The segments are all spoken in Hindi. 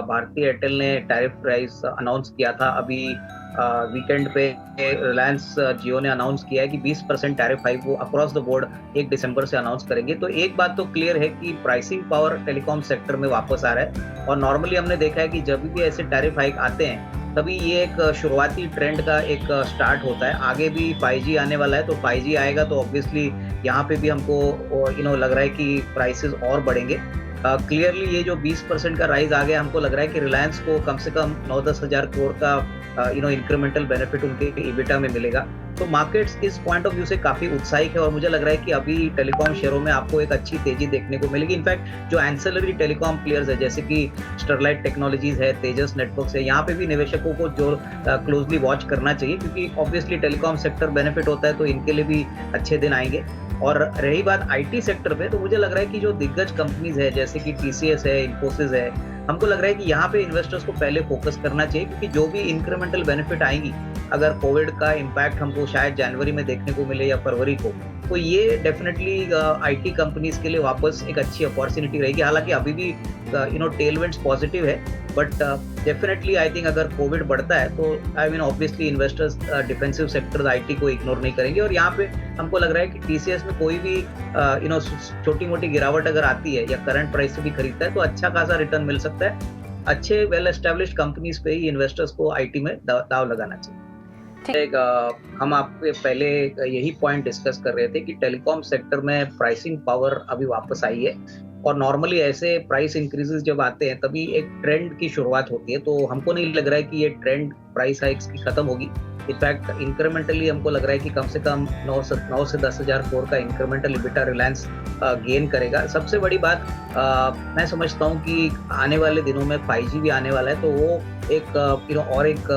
भारती एयरटेल ने टैरिफ प्राइस अनाउंस किया था अभी वीकेंड पे। रिलायंस जियो ने अनाउंस किया है कि 20% टैरिफ हाइक वो अक्रॉस द बोर्ड 1 दिसंबर से अनाउंस करेंगे। तो एक बात तो क्लियर है कि प्राइसिंग पावर टेलीकॉम सेक्टर में वापस आ रहा है, और नॉर्मली हमने देखा है कि जब भी ऐसे टैरिफ हाइक आते हैं तभी ये एक शुरुआती ट्रेंड का एक स्टार्ट होता है। आगे भी 5G आने वाला है, तो 5G आएगा तो ऑब्वियसली यहाँ पे भी हमको लग रहा है कि प्राइसेस और बढ़ेंगे। क्लियरली ये जो 20% का राइज आ गया, हमको लग रहा है कि रिलायंस को कम से कम 9-10 हज़ार करोड़ का इंक्रीमेंटल बेनिफिट उनके ईबिटा में मिलेगा। तो मार्केट्स इस पॉइंट ऑफ व्यू से काफी उत्साहित है, और मुझे लग रहा है कि अभी टेलीकॉम शेयरों में आपको एक अच्छी तेजी देखने को मिलेगी। इनफैक्ट जो एंसेलरी टेलीकॉम प्लेयर्स है जैसे कि स्टरलाइट टेक्नोलॉजीज है, तेजस नेटवर्क्स है, यहाँ पे भी निवेशकों को जो क्लोजली वॉच करना चाहिए, क्योंकि ऑब्वियसली टेलीकॉम सेक्टर बेनिफिट होता है तो इनके लिए भी अच्छे दिन आएंगे। और रही बात आईटी सेक्टर पे, तो मुझे लग रहा है कि जो दिग्गज कंपनीज है जैसे कि टीसीएस है, इन्फोसिस है, हमको लग रहा है कि यहाँ पे इन्वेस्टर्स को पहले फोकस करना चाहिए, क्योंकि जो भी इंक्रीमेंटल बेनिफिट आएंगी, अगर कोविड का इम्पैक्ट हमको शायद जनवरी में देखने को मिले या फरवरी को, तो ये डेफिनेटली आईटी कंपनीज के लिए वापस एक अच्छी अपॉर्चुनिटी रहेगी। हालांकि अभी भी टेलविंड्स पॉजिटिव है, बट डेफिनेटली आई थिंक अगर कोविड बढ़ता है तो I mean obviously investors defensive sectors IT को इग्नोर नहीं करेंगे। और यहाँ पे हमको लग रहा है कि टीसीएस में कोई भी छोटी मोटी गिरावट अगर आती है या करंट प्राइस से भी खरीदता है तो अच्छा खासा रिटर्न मिल सकता है। अच्छे वेल एस्टेब्लिश्ड कंपनीज पे ही इन्वेस्टर्स को आईटी में दाव लगाना चाहिए। हम आपके पहले यही पॉइंट डिस्कस कर रहे थे कि टेलीकॉम सेक्टर में प्राइसिंग पावर अभी वापस आई है, और नॉर्मली ऐसे प्राइस इंक्रीजेस जब आते हैं तभी एक ट्रेंड की शुरुआत होती है। तो हमको नहीं लग रहा है कि ये ट्रेंड प्राइस हाइक्स की खत्म होगी। इनफैक्ट इंक्रीमेंटली हमको लग रहा है कि कम से कम 9 से 10 हज़ार करोड़ का इंक्रीमेंटल इबिटा रिलायंस गेन करेगा। सबसे बड़ी बात मैं समझता हूँ कि आने वाले दिनों में 5G भी आने वाला है, तो वो एक और एक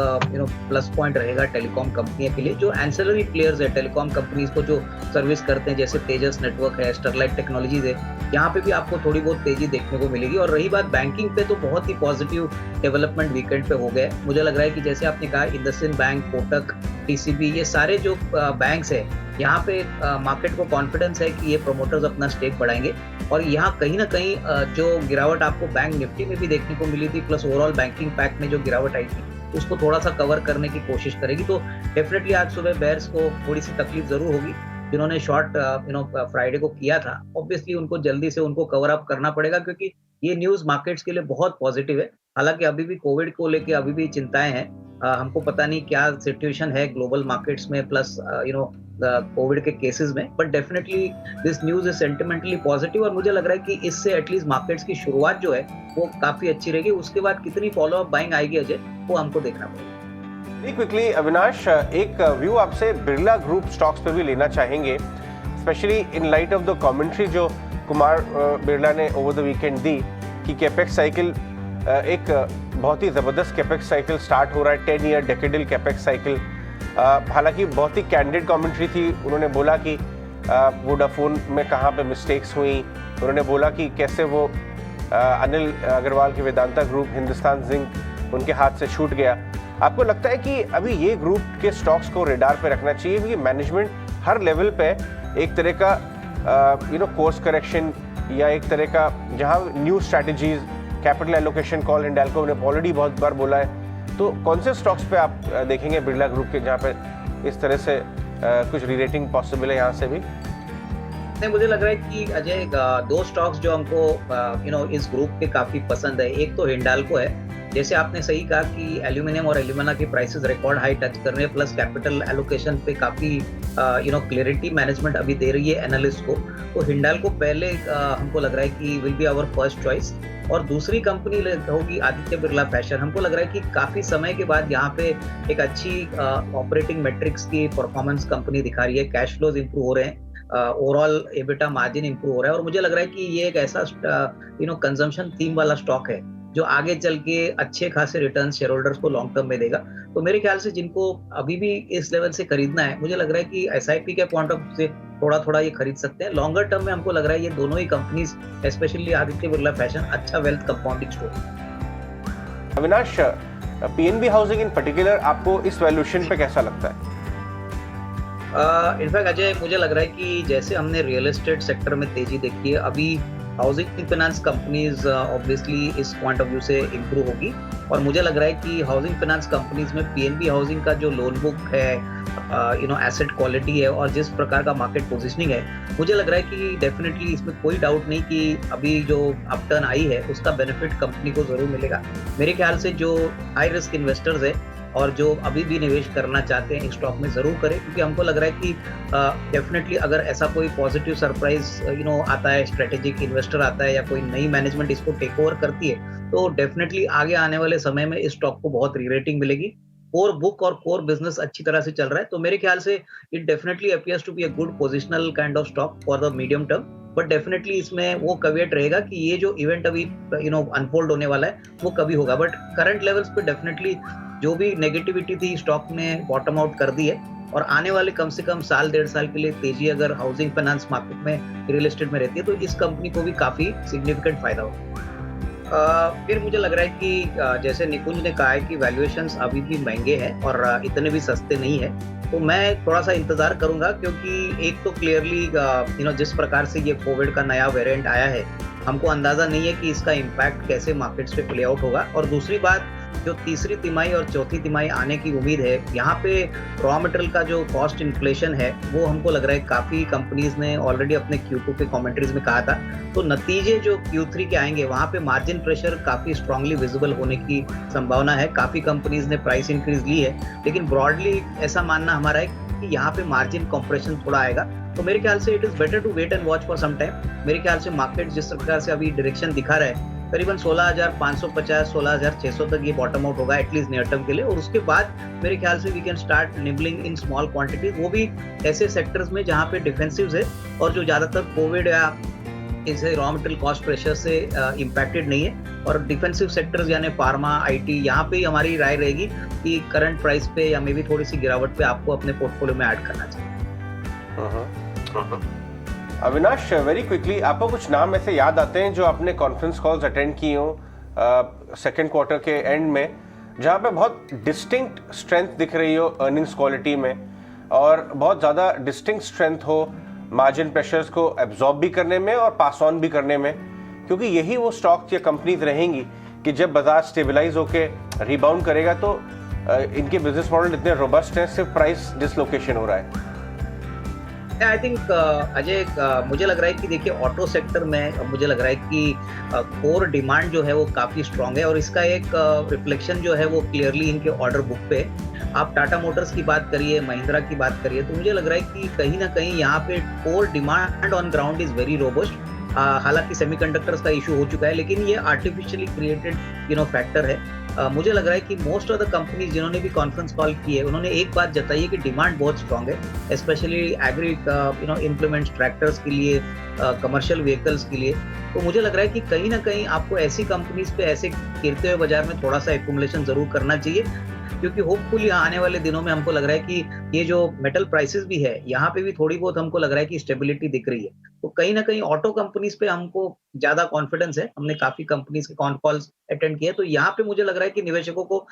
प्लस पॉइंट रहेगा टेलीकॉम कंपनियों के लिए। जो एंसेलरी प्लेयर्स है टेलीकॉम कंपनीज को जो सर्विस करते हैं, जैसे तेजस नेटवर्क है, स्टरलाइट टेक्नोलॉजीज है, यहाँ पे भी आपको थोड़ी बहुत तेजी देखने को मिलेगी। और रही बात बैंकिंग पे, तो बहुत ही पॉजिटिव डेवलपमेंट वीकेंड पे हो गए। मुझे लग रहा है कि जैसे आपने कहा इंडसइंड बैंक, कोटक, टीसीबी, ये सारे जो बैंक्स है, यहाँ पे मार्केट को कॉन्फिडेंस है कि ये प्रोमोटर्स अपना स्टेक बढ़ाएंगे। और यहाँ कहीं ना कहीं जो गिरावट आपको बैंक निफ्टी में भी देखने को मिली थी, प्लस ओवरऑल बैंकिंग पैक में जो गिरावट आई थी, उसको थोड़ा सा कवर करने की कोशिश करेगी। तो डेफिनेटली आज सुबह बेयर्स को थोड़ी सी तकलीफ जरूर होगी, जिन्होंने शॉर्ट फ्राइडे को किया था। ऑब्वियसली उनको जल्दी से उनको कवर अप करना पड़ेगा, क्योंकि ये न्यूज मार्केट्स के लिए बहुत पॉजिटिव है। हालांकि अभी भी कोविड को लेके अभी भी चिंताएं हैं। हमको पता नहीं क्या सिचुएशन है ग्लोबल मार्केट्स में, प्लस कोविड के केसेस में, but definitely this news is sentimentally positive. और मुझे लग रहा है कि इससे एटलीस्ट मार्केट्स की शुरुआत जो है वो काफी अच्छी रहेगी। उसके बाद कितनी फॉलो अप बाइंग आएगी अजय, वो हमको देखना पड़ेगा। वेरी क्विकली अविनाश, एक व्यू आपसे बिरला ग्रुप स्टॉक्स पे भी लेना चाहेंगे, specially in light of the commentary जो कुमार बिरला ने ओवर द वीकेंड दी कि कैपेक्स साइकिल एक बहुत ही ज़बरदस्त कैपेक्स साइकिल स्टार्ट हो रहा है, 10 ईयर डेकेडल कैपेक्स साइकिल। हालांकि बहुत ही कैंडिड कमेंट्री थी। उन्होंने बोला कि वोडाफोन में कहाँ पे मिस्टेक्स हुई, उन्होंने बोला कि कैसे वो अनिल अग्रवाल के वेदांता ग्रुप, हिंदुस्तान जिंक उनके हाथ से छूट गया। आपको लगता है कि अभी ये ग्रुप के स्टॉक्स को रेडार पे रखना चाहिए, क्योंकि मैनेजमेंट हर लेवल पे एक तरह का कोर्स करेक्शन या एक तरह का जहाँ new strategies, capital allocation call Hindalco ने ऑलरेडी बहुत बार बोला है। तो कौन से स्टॉक्स पे आप देखेंगे बिरला ग्रुप के जहाँ पे इस तरह से कुछ रीरेटिंग पॉसिबल है यहाँ से भी? नहीं, मुझे लग रहा है कि अजय दो स्टॉक्स जो हमको इस ग्रुप के काफी पसंद है। एक तो हिंडाल्को है, जैसे आपने सही कहा कि एल्यूमिनियम और एल्यूमिना की प्राइसेस रिकॉर्ड हाई टच कर रहे हैं, प्लस कैपिटल एलोकेशन पे काफी क्लियरिटी मैनेजमेंट अभी दे रही है एनालिस्ट को। तो हिंडाल्को पहले हमको लग रहा है कि will be our first choice. और दूसरी कंपनी होगी आदित्य बिरला फैशन। हमको लग रहा है कि काफी समय के बाद यहाँ पे एक अच्छी ऑपरेटिंग मैट्रिक्स की परफॉर्मेंस कंपनी दिखा रही है, कैश फ्लोज इंप्रूव हो रहे हैं, ओवरऑल एबिटा मार्जिन इंप्रूव हो रहा है। और मुझे लग रहा है कि ये एक ऐसा कंजम्पशन थीम वाला स्टॉक है जो आगे चल के अच्छे खासे रिटर्न शेयर को लॉन्ग टर्म में देगा। तो मेरे ख्याल से जिनको अभी भी इस लेवल से खरीदना है, मुझे लग रहा है कि एसआईपी के पॉइंट ऑफ व्यू से थोड़ा थोड़ा ये खरीद सकते हैं। लॉन्गर टर्म में हमको लग रहा है ये दोनों ही companies, specially Aditya Birla fashion, अच्छा wealth compounding store. Avinash, PNB housing in particular आपको इस वैल्यूएशन पे कैसा लगता है? इनफैक्ट अजय, मुझे लग रहा है कि जैसे हमने रियल एस्टेट सेक्टर में तेजी देखी है, अभी हाउसिंग फाइनेंस कंपनीज ऑब्वियसली इस पॉइंट ऑफ व्यू से इम्प्रूव होगी। और मुझे लग रहा है कि हाउसिंग फाइनेंस कंपनीज में पीएनबी हाउसिंग का जो लोन बुक है, एसेट क्वालिटी है और जिस प्रकार का मार्केट पोजीशनिंग है, मुझे लग रहा है कि डेफिनेटली इसमें कोई डाउट नहीं कि अभी जो अपटर्न आई है उसका बेनिफिट कंपनी को जरूर मिलेगा। मेरे ख्याल से जो हाई रिस्क इन्वेस्टर्स है और जो अभी भी निवेश करना चाहते हैं स्टॉक में जरूर करें, क्योंकि हमको लग रहा है कि डेफिनेटली अगर ऐसा कोई पॉजिटिव सरप्राइज आता है, स्ट्रेटेजिक इन्वेस्टर आता है या कोई नई मैनेजमेंट इसको टेक ओवर करती है, तो डेफिनेटली आगे आने वाले समय में इस स्टॉक को बहुत रीरेटिंग मिलेगी। कोर बुक और कोर बिजनेस अच्छी तरह से चल रहा है, तो मेरे ख्याल से it definitely appears to be a good positional kind of stock for the medium term. But definitely इसमें वो कैवेट रहेगा कि ये जो इवेंट अभी अनफोल्ड होने वाला है वो कभी होगा। बट करंट लेवल्स पे डेफिनेटली जो भी नेगेटिविटी थी स्टॉक ने बॉटम आउट कर दी है, और आने वाले कम से कम साल 1.5 साल के लिए तेजी अगर हाउसिंग फाइनेंस मार्केट में, रियल एस्टेट में रहती है, तो इस कंपनी को भी काफी सिग्निफिकेंट फायदा होगा। फिर मुझे लग रहा है कि जैसे निकुंज ने कहा है कि वैल्यूएशंस अभी भी महंगे हैं और इतने भी सस्ते नहीं है, तो मैं थोड़ा सा इंतजार करूंगा, क्योंकि एक तो क्लियरली जिस प्रकार से ये कोविड का नया वेरिएंट आया है, हमको अंदाजा नहीं है कि इसका इम्पैक्ट कैसे मार्केट्स पे प्ले आउट होगा। और दूसरी बात, जो तीसरी तिमाही और चौथी तिमाही आने की उम्मीद है, यहाँ पे रॉ मटेरियल का जो कॉस्ट इन्फ्लेशन है वो हमको लग रहा है काफी कंपनीज ने ऑलरेडी अपने Q2 के कमेंट्रीज में कहा था। तो नतीजे जो Q3 के आएंगे वहां पे मार्जिन प्रेशर काफी स्ट्रांगली विजिबल होने की संभावना है। काफी कंपनीज ने प्राइस इंक्रीज ली है, लेकिन ब्रॉडली ऐसा मानना हमारा है कि यहाँ पे मार्जिन कॉम्प्रेशन थोड़ा आएगा। तो मेरे ख्याल से it is better to wait and watch for some time. मेरे ख्याल से मार्केट जिस प्रकार से अभी डायरेक्शन दिखा रहा है, करीबन 16,550 16,600 तक ये बॉटम आउट होगा एटलीस्ट नियर टर्म के लिए, और उसके बाद मेरे ख्याल से we can start nibbling in small quantities, वो भी ऐसे सेक्टर्स में जहां पे डिफेंसिव्स है और जो ज्यादातर कोविड या इसे रॉ मटेरियल कॉस्ट प्रेशर से इम्पैक्टेड नहीं है। और डिफेंसिव सेक्टर्स यानी फार्मा, आईटी, यहाँ पे हमारी राय रहेगी कि करंट प्राइस पे या मे बी थोड़ी सी गिरावट पे आपको अपने पोर्टफोलियो में ऐड करना चाहिए। अविनाश, वेरी क्विकली, आपको कुछ नाम ऐसे याद आते हैं जो आपने कॉन्फ्रेंस कॉल्स अटेंड की हो सेकेंड क्वार्टर के एंड में, जहाँ पे बहुत डिस्टिंक्ट स्ट्रेंथ दिख रही हो अर्निंग्स क्वालिटी में और बहुत ज़्यादा डिस्टिंक्ट स्ट्रेंथ हो मार्जिन प्रेशर्स को एब्जॉर्ब भी करने में और पास ऑन भी करने में, क्योंकि यही वो स्टॉक्स या कंपनीज रहेंगी कि जब बाजार स्टेबलाइज होके रिबाउंड करेगा तो इनके बिजनेस मॉडल इतने रोबस्ट हैं, सिर्फ प्राइस डिसलोकेशन हो रहा है। आई थिंक अजय, मुझे लग रहा है कि देखिए ऑटो सेक्टर में मुझे लग रहा है कि कोर डिमांड जो है वो काफी स्ट्रांग है, और इसका एक रिफ्लेक्शन जो है वो क्लियरली इनके ऑर्डर बुक पे। आप टाटा मोटर्स की बात करिए, महिंद्रा की बात करिए, तो मुझे लग रहा है कि कहीं ना कहीं यहाँ पे core demand on ground is very robust. हालांकि सेमीकंडक्टर्स का इशू हो चुका है, लेकिन ये आर्टिफिशियली क्रिएटेड फैक्टर है। मुझे लग रहा है कि मोस्ट ऑफ द कंपनीज जिन्होंने भी कॉन्फ्रेंस कॉल की है, उन्होंने एक बात जताई है कि डिमांड बहुत स्ट्रांग है, स्पेशली एग्री इम्प्लीमेंट्स, ट्रैक्टर्स के लिए, कमर्शियल व्हीकल्स के लिए। तो मुझे लग रहा है कि कहीं ना कहीं आपको ऐसी कंपनीज पे ऐसे गिरते हुए बाजार में थोड़ा सा एक्यूमुलेशन जरूर करना चाहिए, क्योंकि होपफुली आने वाले दिनों में हमको लग रहा है कि ये जो मेटल प्राइसेस भी है यहाँ पे भी थोड़ी बहुत हमको लग रहा है कि स्टेबिलिटी दिख रही है। तो कहीं ना कहीं ऑटो कंपनीज पे हमको ज्यादा कॉन्फिडेंस है, हमने काफी कंपनीज के कॉन कॉल्स अटेंड किए, तो यहाँ पे मुझे लग रहा है कि निवेशकों को